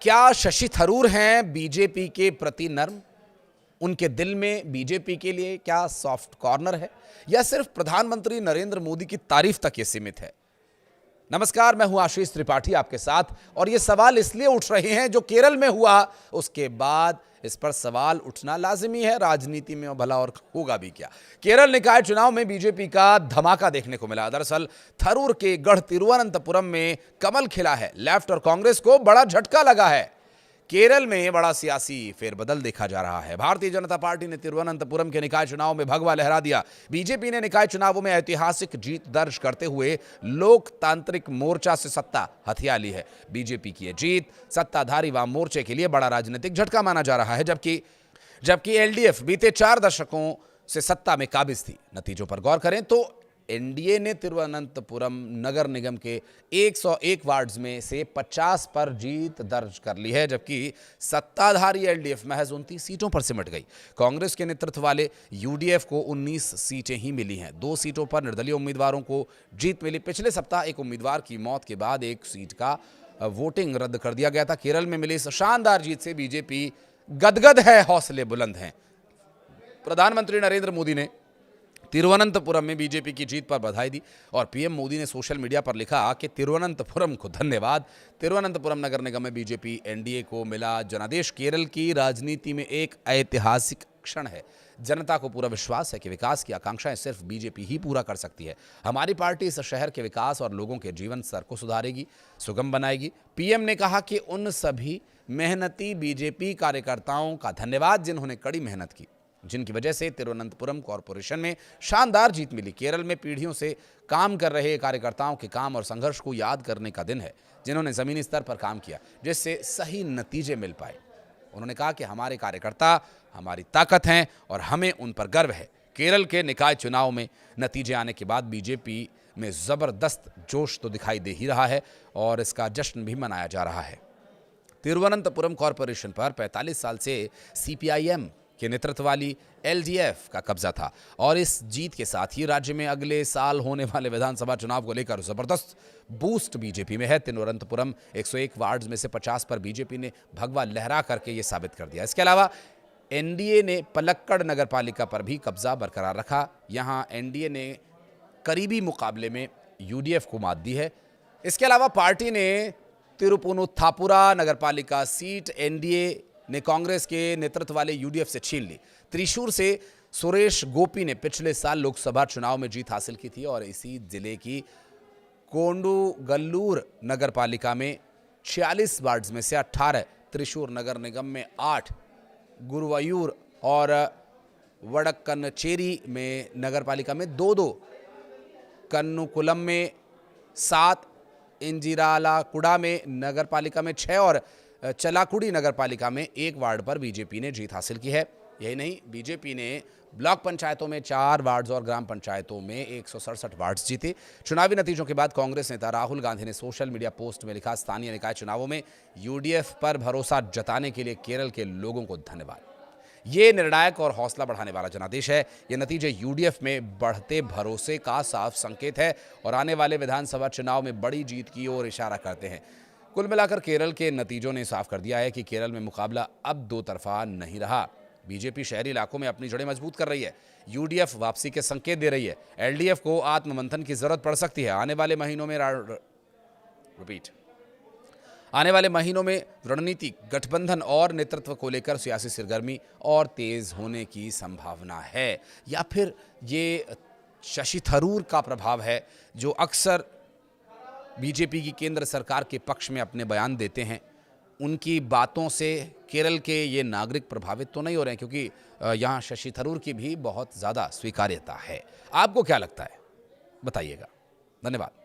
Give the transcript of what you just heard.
क्या शशि थरूर हैं बीजेपी के प्रति नर्म? उनके दिल में बीजेपी के लिए क्या सॉफ्ट कॉर्नर है, या सिर्फ प्रधानमंत्री नरेंद्र मोदी की तारीफ तक ये सीमित है? नमस्कार, मैं हूं आशीष त्रिपाठी आपके साथ, और ये सवाल इसलिए उठ रहे हैं जो केरल में हुआ उसके बाद इस पर सवाल उठना लाजिमी है। राजनीति में भला और होगा भी क्या। केरल निकाय चुनाव में बीजेपी का धमाका देखने को मिला। दरअसल थरूर के गढ़ तिरुवनंतपुरम में कमल खिला है। लेफ्ट और कांग्रेस को बड़ा झटका लगा है। केरल में बड़ा सियासी फेरबदल देखा जा रहा है। भारतीय जनता पार्टी ने तिरुवनंतपुरम के निकाय चुनाव में भगवा लहरा दिया। बीजेपी ने निकाय चुनावों में ऐतिहासिक जीत दर्ज करते हुए लोकतांत्रिक मोर्चा से सत्ता हथिया ली है। बीजेपी की यह जीत सत्ताधारी वाम मोर्चे के लिए बड़ा राजनीतिक झटका माना जा रहा है, जबकि एलडीएफ बीते 4 दशकों से सत्ता में काबिज थी। नतीजों पर गौर करें तो एनडीए ने तिरुवनंतपुरम नगर निगम के 101 वार्ड्स में से 50 पर जीत दर्ज कर ली है, जबकि सत्ताधारी एलडीएफ महज 29 सीटों पर सिमट गई। कांग्रेस के नेतृत्व वाले यूडीएफ को 19 सीटें ही मिली हैं। 2 सीटों पर निर्दलीय उम्मीदवारों को जीत मिली। पिछले सप्ताह एक उम्मीदवार की मौत के बाद एक सीट का वोटिंग रद्द कर दिया गया था। केरल में मिली इस शानदार जीत से बीजेपी गदगद है, हौसले बुलंद हैं। प्रधानमंत्री नरेंद्र मोदी ने तिरुवनंतपुरम में बीजेपी की जीत पर बधाई दी, और पीएम मोदी ने सोशल मीडिया पर लिखा कि तिरुवनंतपुरम को धन्यवाद। तिरुवनंतपुरम नगर निगम में बीजेपी एनडीए को मिला जनादेश। केरल की राजनीति में एक ऐतिहासिक क्षण है। जनता को पूरा विश्वास है कि विकास की आकांक्षाएं सिर्फ बीजेपी ही पूरा कर सकती है। हमारी पार्टी इस शहर के विकास और लोगों के जीवन स्तर को सुधारेगी, सुगम बनाएगी। पीएम ने कहा कि उन सभी मेहनती बीजेपी कार्यकर्ताओं का धन्यवाद जिन्होंने कड़ी मेहनत की, जिनकी वजह से तिरुवनंतपुरम कॉरपोरेशन में शानदार जीत मिली। केरल में पीढ़ियों से काम कर रहे कार्यकर्ताओं के काम और संघर्ष को याद करने का दिन है, जिन्होंने जमीनी स्तर पर काम किया, जिससे सही नतीजे मिल पाए। उन्होंने कहा कि हमारे कार्यकर्ता हमारी ताकत हैं और हमें उन पर गर्व है। केरल के निकाय चुनाव में नतीजे आने के बाद बीजेपी में जबरदस्त जोश तो दिखाई दे ही रहा है, और इसका जश्न भी मनाया जा रहा है। तिरुवनंतपुरम कॉरपोरेशन पर 45 साल से सीपीआईएम के नेतृत्व वाली एलडीएफ का कब्जा था, और इस जीत के साथ ही राज्य में अगले साल होने वाले विधानसभा चुनाव को लेकर जबरदस्त बूस्ट बीजेपी में है। तिरुवनंतपुरम 101 वार्ड्स में से 50 पर बीजेपी ने भगवा लहरा करके ये साबित कर दिया। इसके अलावा एनडीए ने पलक्कड़ नगरपालिका पर भी कब्जा बरकरार रखा। यहां एनडीए ने करीबी मुकाबले में यूडीएफ को मात दी है। इसके अलावा पार्टी ने तिरुपुनुथापुरा नगरपालिका सीट एनडीए ने कांग्रेस के नेतृत्व वाले यूडीएफ से छीन ली। त्रिशूर से सुरेश गोपी ने पिछले साल लोकसभा चुनाव में जीत हासिल की थी, और इसी जिले की कोंडुगल्लूर नगरपालिका में 46 वार्ड्स में से 18, त्रिशूर नगर निगम में 8, गुरुवायूर और वडक्कनचेरी में नगरपालिका में 2-2, कन्नुकुलम में 7, इंजिरालाकुड़ा में नगरपालिका में 6 और चलाकुड़ी नगरपालिका में 1 वार्ड पर बीजेपी ने जीत हासिल की है। यही नहीं, बीजेपी ने ब्लॉक पंचायतों में 4 वार्ड्स और ग्राम पंचायतों में 167 वार्ड्स जीते। चुनावी नतीजों के बाद कांग्रेस नेता राहुल गांधी ने सोशल मीडिया पोस्ट में लिखा, स्थानीय निकाय चुनावों में यूडीएफ पर भरोसा जताने के लिए केरल के लोगों को धन्यवाद। ये निर्णायक और हौसला बढ़ाने वाला जनादेश है। ये नतीजे यूडीएफ में बढ़ते भरोसे का साफ संकेत है, और आने वाले विधानसभा चुनाव में बड़ी जीत की ओर इशारा करते हैं। कुल मिलाकर केरल के नतीजों ने साफ कर दिया है कि केरल में मुकाबला अब 2 तरफा नहीं रहा। बीजेपी शहरी इलाकों में अपनी जड़ें मजबूत कर रही है। यूडीएफ वापसी के संकेत दे रही है। एलडीएफ को आत्ममंथन की जरूरत पड़ सकती है। आने वाले महीनों में रणनीति, गठबंधन और नेतृत्व को लेकर सियासी सरगर्मी और तेज होने की संभावना है, या फिर ये शशि थरूर का प्रभाव है, जो अक्सर बीजेपी की केंद्र सरकार के पक्ष में अपने बयान देते हैं। उनकी बातों से केरल के ये नागरिक प्रभावित तो नहीं हो रहे हैं, क्योंकि यहाँ शशि थरूर की भी बहुत ज़्यादा स्वीकार्यता है। आपको क्या लगता है, बताइएगा। धन्यवाद।